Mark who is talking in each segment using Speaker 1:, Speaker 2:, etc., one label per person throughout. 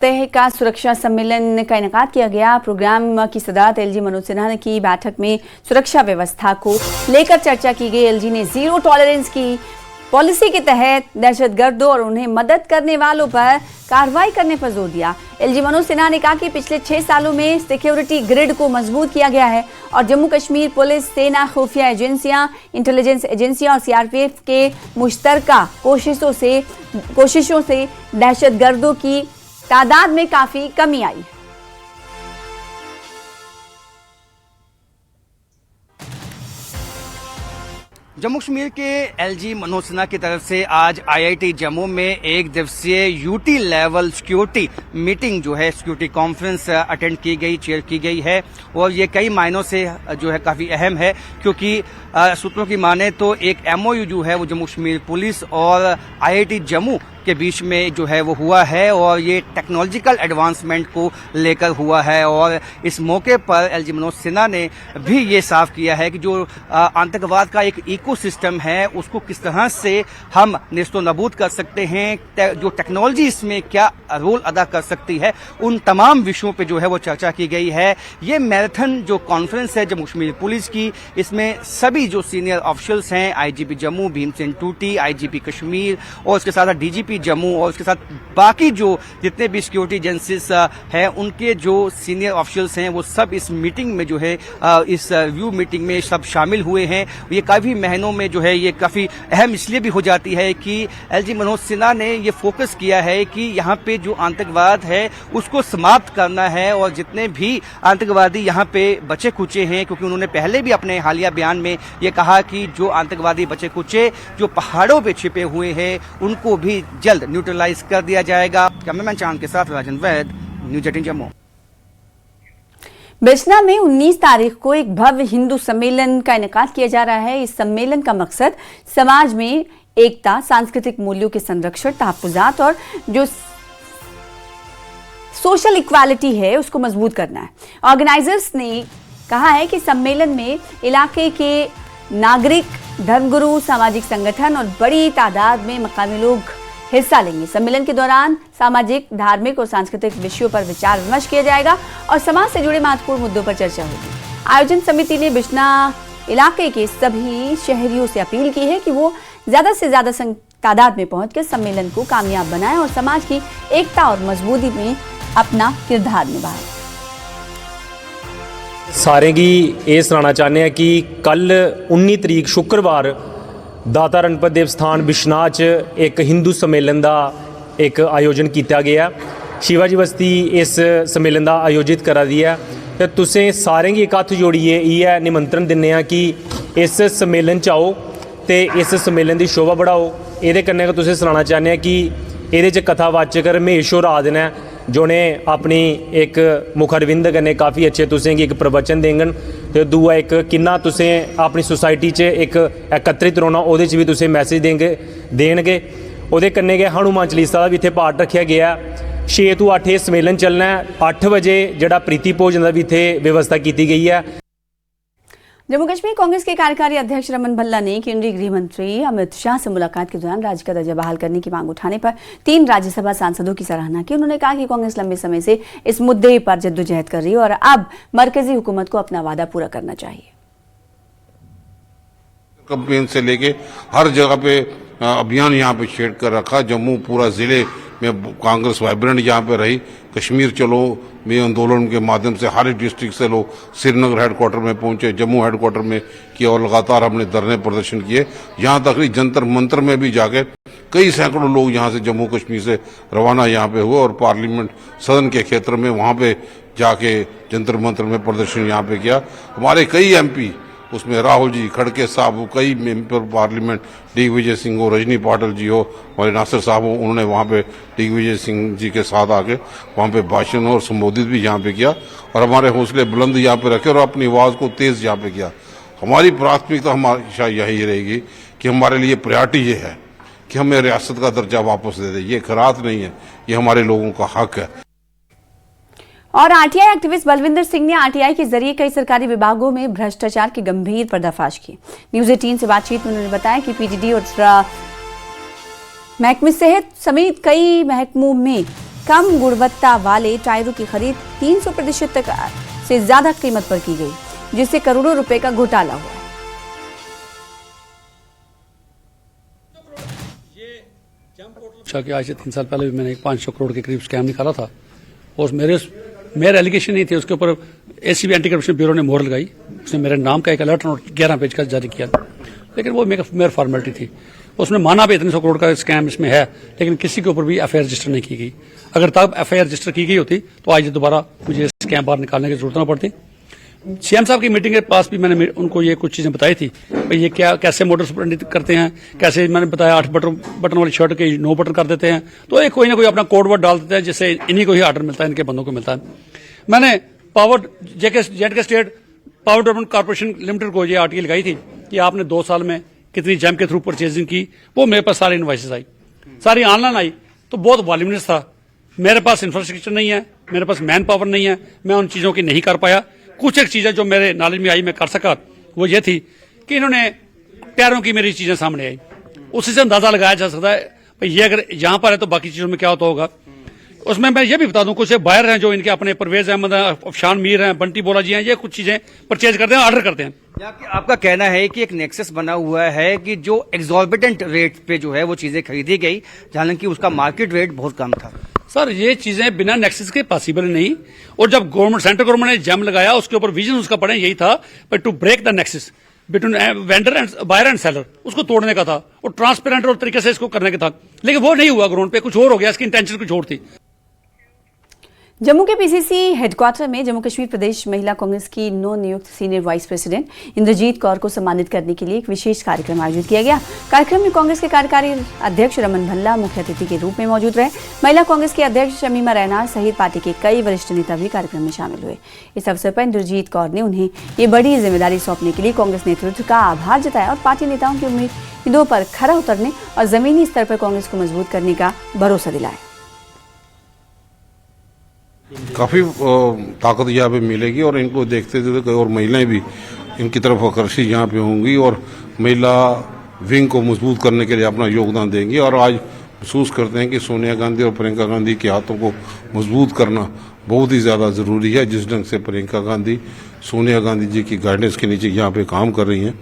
Speaker 1: तय का सुरक्षा सम्मेलन का इनेकाद किया गया। प्रोग्राम की सदारत एलजी मनोज सिन्हा ने की। बैठक में सुरक्षा व्यवस्था को लेकर चर्चा की गई। एलजी ने जीरो टॉलरेंस की पॉलिसी के तहत दहशतगर्दों और उन्हें मदद करने वालों पर कार्रवाई करने पर जोर दिया। एलजी मनोज सिन्हा ने कहा कि पिछले 6 सालों में सिक्योरिटी ग्रिड को मजबूत किया गया है और जम्मू कश्मीर पुलिस, सेना, खुफिया एजेंसियां, इंटेलिजेंस एजेंसियां और सीआरपीएफ के मुश्तरका कोशिशों से दहशतगर्दों की तादाद में काफी कमी आई।
Speaker 2: जम्मू कश्मीर के एलजी मनोज सिन्हा की तरफ से आज आईआईटी जम्मू में एक दिवसीय यूटी लेवल सिक्योरिटी मीटिंग जो है सिक्योरिटी कॉन्फ्रेंस अटेंड की गई, चेयर की गई है और ये कई मायनों से जो है काफी अहम है क्योंकि सूत्रों की माने तो एक एमओयू जो है वो जम्मू कश्मीर पुलिस और आईआईटी जम्मू के बीच में जो है वो हुआ है और ये टेक्नोलॉजिकल एडवांसमेंट को लेकर हुआ है। और इस मौके पर एलजी मनोज सिन्हा ने भी ये साफ किया है कि जो आतंकवाद का एक इकोसिस्टम है उसको किस तरह से हम नेस्तो नबूद कर सकते हैं, जो टेक्नोलॉजी इसमें क्या रोल अदा कर सकती है, उन तमाम विषयों पे जो है वो चर्चा की गई है। ये मैराथन जो कॉन्फ्रेंस है जम्मू कश्मीर पुलिस की, इसमें सभी जो सीनियर ऑफिशियल्स हैं, आईजीपी जम्मू भीमसेन टूटी, आईजीपी कश्मीर और उसके साथ डीजीपी जम्मू और उसके साथ बाकी जो जितने भी सिक्योरिटी एजेंसीज हैं उनके जो सीनियर ऑफिशियल्स हैं वो सब इस मीटिंग में जो है इस व्यू मीटिंग में सब शामिल हुए हैं। ये काफी महीनों में जो है ये काफी अहम इसलिए भी हो जाती है कि एलजी मनोज सिन्हा ने ये फोकस किया है कि यहाँ पे जो आतंकवाद है उसको समाप्त करना है और जितने भी आतंकवादी यहाँ पे बचे कुचे हैं, क्योंकि उन्होंने पहले भी अपने हालिया बयान में ये कहा कि जो आतंकवादी बचे कुचे जो पहाड़ों पे छिपे हुए हैं उनको भी जल्द न्यूट्रलाइज कर दिया जाएगा। कैमरामैन चांद के साथ राजन वैद, न्यूज़ 18 जम्मू।
Speaker 1: बिजना में 19 तारीख को एक भव्य हिंदू सम्मेलन का इनेकाद किया जा रहा है। इस सम्मेलन का मकसद समाज में एकता, सांस्कृतिक मूल्यों के संरक्षण, तहफ्फुजात और जो सोशल इक्वालिटी है उसको मजबूत करना है। ऑर्गेनाइजर्स ने कहा है कि सम्मेलन में इलाके के नागरिक, धर्मगुरु, सामाजिक संगठन और बड़ी तादाद में मकामी लोग हिस्सा लेंगे। सम्मेलन के दौरान सामाजिक, धार्मिक और सांस्कृतिक विषयों पर विचार विमर्श किया जाएगा और समाज से जुड़े महत्वपूर्ण मुद्दों पर चर्चा होगी। आयोजन समिति ने बिजना इलाके के सभी शहरियों से अपील की है कि वो ज्यादा से ज्यादा तादाद में पहुंचकर सम्मेलन को कामयाब बनाएं और समाज की एकता और मजबूती में अपना किरदार निभाएं।
Speaker 3: सारे गी ये सुनाना चाहते हैं कि कल 19 तरीक शुक्रवार दाता रणपत देव स्थान बिश्नाह च एक हिंदू सम्मेलन का एक आयोजन किया गया। शिवाजी बस्ती इस सम्मेलन का आयोजित करा दी है तो तुसें सारें गी एक हत्थ जोड़िए ये निमंत्रण दिन्ने आ कि इस सम्मेलन च आओ तो इस सम्मेलन की शोभा बढ़ाओ। ये कन्नै तुसें सुनाना चाहते हैं कि ये कथावाचक रमेश होर आ देना जिन्हें अपनी एक मुखरविंद कन्नै काफ़ी अच्छे तुसें गी एक प्रवचन देंगन ते दूआ एक किन्ना तुसें अपनी सोसाइटी च एक एकत्रित रौह्ना ओहदे च भी तुसें मैसेज देणगे। ओहदे कन्नै गै हनुमान चालीसा दा भी इत्थे पाठ रखा गया। 6 तो 8 ये सम्मेलन चलना है। 8 बजे जिहड़ा प्रीति भोजन का भी इत्थे व्यवस्था की गई है।
Speaker 1: जम्मू कश्मीर कांग्रेस के कार्यकारी अध्यक्ष रमन भल्ला ने केंद्रीय गृह मंत्री अमित शाह से मुलाकात के दौरान राज्य का दर्जा बहाल करने की मांग उठाने पर 3 राज्यसभा सांसदों की सराहना की। उन्होंने कहा कि कांग्रेस लंबे समय से इस मुद्दे पर जद्दोजहद कर रही है और अब मरकजी हुकूमत को अपना वादा पूरा करना चाहिए।
Speaker 4: कैंपेन से लेके हर जगह पे अभियान यहाँ पे छेड़ कर रखा। जम्मू पूरा जिले में कांग्रेस वाइब्रेंट यहाँ पे रही। कश्मीर चलो में आंदोलन के माध्यम से हर डिस्ट्रिक्ट से लोग श्रीनगर हेडक्वार्टर में पहुंचे, जम्मू हेडक्वार्टर में किया और लगातार हमने धरने प्रदर्शन किए। यहाँ तक जंतर मंतर में भी जाके कई सैकड़ों लोग यहाँ से जम्मू कश्मीर से रवाना यहाँ पे हुए और पार्लियामेंट सदन के क्षेत्र में वहाँ पे जाके जंतर मंतर में प्रदर्शन यहाँ पे किया। हमारे कई एमपी उसमें राहुल जी, खड़के साहब, कई मेंबर पार्लियामेंट, दिग्विजय सिंह हो, रजनी पाटिल जी हो, हमारे नासिर साहब हो, उन्होंने वहाँ पे दिग्विजय सिंह जी के साथ आके वहाँ पे भाषण और संबोधित भी यहाँ पे किया और हमारे हौसले बुलंद यहाँ पे रखे और अपनी आवाज़ को तेज़ यहाँ पे किया। हमारी प्राथमिकता हमेशा यही रहेगी कि हमारे लिए प्रायोरिटी ये है कि हमें रियासत का दर्जा वापस दे दे। ये खरात नहीं है, ये हमारे लोगों का हक है।
Speaker 1: और आरटीआई एक्टिविस्ट बलविंदर सिंह ने आरटीआई के जरिए कई सरकारी विभागों में भ्रष्टाचार की गंभीर पर्दाफाश की। न्यूज़ 18 से बातचीत में उन्होंने बताया कि पीडीडी और महकमे सेहत समेत कई महकमों में कम गुणवत्ता वाले टायरों की खरीद 300% तक से ज्यादा कीमत पर की गई, जिससे करोड़ों रुपए का घोटाला हुआ है।
Speaker 5: कि आज से 3 साल पहले भी मैंने एक 500 करोड़ के करीब स्कैम निकाला था और मेरे एलिगेशन नहीं थे, उसके ऊपर एसीबी एंटी करप्शन ब्यूरो ने मोहर लगाई, उसने मेरे नाम का एक अलर्ट नोट 11 पेज का जारी किया, लेकिन वो मेरे फॉर्मेलिटी थी। उसने माना भी 300 करोड़ का स्कैम इसमें है, लेकिन किसी के ऊपर भी एफआईआर रजिस्टर नहीं की गई। अगर तब एफआईआर रजिस्टर की गई होती तो आज दोबारा मुझे स्कैम बाहर निकालने की जरूरत न पड़ती। सीएम साहब की मीटिंग के पास भी मैंने उनको ये कुछ चीजें बताई थी, भाई ये क्या कैसे मोटर सुपरिटेंडेंट करते हैं, कैसे मैंने बताया 8 बटन वाली शर्ट के 9 बटन कर देते हैं, तो एक कोई ना कोई अपना कोड वर्ड डाल देते हैं जिससे इन्हीं को ही ऑर्डर मिलता है, इनके बंदों को मिलता है। मैंने power JK state power development corporation limited को ये आर्टिकल लगाई थी कि आपने 2 साल में कितनी जैम के थ्रू परचेजिंग की, वो मेरे पास सारी इनवॉइसेस आई, सारी ऑनलाइन आई, तो बहुत वॉल्यूमिनस था। मेरे पास इंफ्रास्ट्रक्चर नहीं है, मेरे पास मैन पावर नहीं है, मैं उन चीजों की नहीं कर पाया। कुछ एक चीजें जो मेरे नॉलेज में आई मैं कर सका, वो ये थी कि इन्होंने टायरों की मेरी चीजें सामने आई, उसी से अंदाजा लगाया जा सकता है भाई ये अगर यहां पर है तो बाकी चीजों में क्या होता होगा। उसमें मैं ये भी बता दूं, कुछ बायर हैं जो इनके अपने परवेज अहमद हैं, अफशान मीर हैं, बंटी बोला जी हैं, ये कुछ चीजें परचेज करते हैं, ऑर्डर करते हैं।
Speaker 2: आपका कहना है कि एक नेक्सस बना हुआ है कि जो एग्जॉर्बिटेंट रेट पे जो है वो चीजें खरीदी गई, हालांकि उसका मार्केट रेट बहुत कम था।
Speaker 5: सर ये चीजें बिना नेक्सस के पॉसिबल नहीं, और जब गवर्नमेंट सेंट्रल गवर्नमेंट ने जम लगाया उसके ऊपर विजन उसका पड़े यही था to break the nexus between vendor and buyer and seller, उसको तोड़ने का था और ट्रांसपेरेंट और तरीके से इसको करने का था, लेकिन वो नहीं हुआ। ग्राउंड पे कुछ और हो गया, इसकी इंटेंशन कुछ और थी।
Speaker 1: जम्मू के पीसीसी हेडक्वार्टर में जम्मू कश्मीर प्रदेश महिला कांग्रेस की नव नियुक्त senior vice president Inderjit Kaur को सम्मानित करने के लिए एक विशेष कार्यक्रम आयोजित किया गया। कार्यक्रम में कांग्रेस के कार्यकारी अध्यक्ष रमन भल्ला मुख्य अतिथि के रूप में मौजूद रहे। महिला कांग्रेस के अध्यक्ष शमीमा रैना सहित पार्टी के कई वरिष्ठ नेता भी कार्यक्रम में शामिल हुए। इस अवसर पर इंद्रजीत कौर ने उन्हें ये बड़ी जिम्मेदारी सौंपने के लिए कांग्रेस नेतृत्व का आभार जताया और पार्टी नेताओं की उम्मीदों पर खरा उतरने और जमीनी स्तर पर कांग्रेस को मजबूत करने का भरोसा दिलाया।
Speaker 4: काफ़ी ताकत यहाँ पे मिलेगी और इनको देखते हुए कई और महिलाएं भी इनकी तरफ आकर्षित यहाँ पे होंगी और महिला विंग को मजबूत करने के लिए अपना योगदान देंगी। और आज महसूस करते हैं कि सोनिया गांधी और प्रियंका गांधी के हाथों को मजबूत करना बहुत ही ज़्यादा ज़रूरी है। जिस ढंग से प्रियंका गांधी सोनिया गांधी जी की गाइडेंस के नीचे यहाँ पे काम कर रही हैं,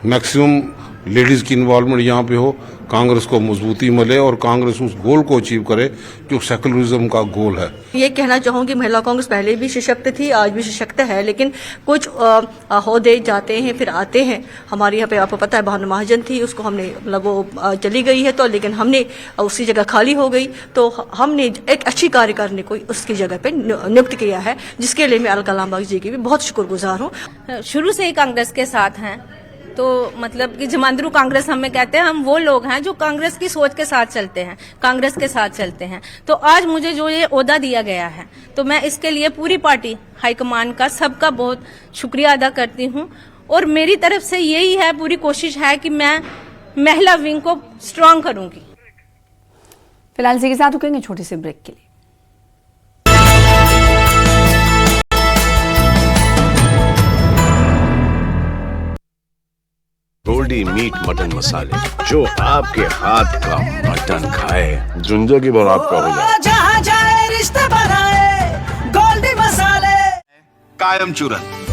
Speaker 4: मैक्सिमम लेडीज़ की इन्वॉल्वमेंट यहाँ पे हो, कांग्रेस को मजबूती मिले और कांग्रेस उस गोल को अचीव करे जो सेकुलरिज्म का गोल है।
Speaker 6: ये कहना चाहूंगी महिला कांग्रेस पहले भी सशक्त थी, आज भी सशक्त है, लेकिन कुछ ओहदे जाते हैं फिर आते हैं। हमारे यहाँ पे आपको पता है भानु महाजन थी, उसको हमने मतलब वो चली गई है तो, लेकिन हमने उसकी जगह खाली हो गई तो हमने एक अच्छी कार्य करने को उसकी जगह पे नियुक्त किया है, जिसके लिए मैं अलकलाम बाग जी की भी बहुत शुक्रगुजार हूँ।
Speaker 7: शुरू से ही कांग्रेस के साथ हैं, तो मतलब कि जमांदरू कांग्रेस हमें कहते हैं, हम वो लोग हैं जो कांग्रेस की सोच के साथ चलते हैं, कांग्रेस के साथ चलते हैं। तो आज मुझे जो ये ओहदा दिया गया है तो मैं इसके लिए पूरी पार्टी हाईकमान का सबका बहुत शुक्रिया अदा करती हूँ और मेरी तरफ से यही है, पूरी कोशिश है कि मैं महिला विंग को स्ट्रांग करूंगी।
Speaker 1: फिलहाल इसी के साथ रुकेंगे छोटे से ब्रेक के लिए।
Speaker 8: गोल्डी मीट मटन मसाले, जो आपके हाथ का मटन खाए जिंदगी भर आपका हो जाए।
Speaker 9: जहाँ जाए रिश्ते बनाए गोल्डी मसाले।
Speaker 8: कायम चूरन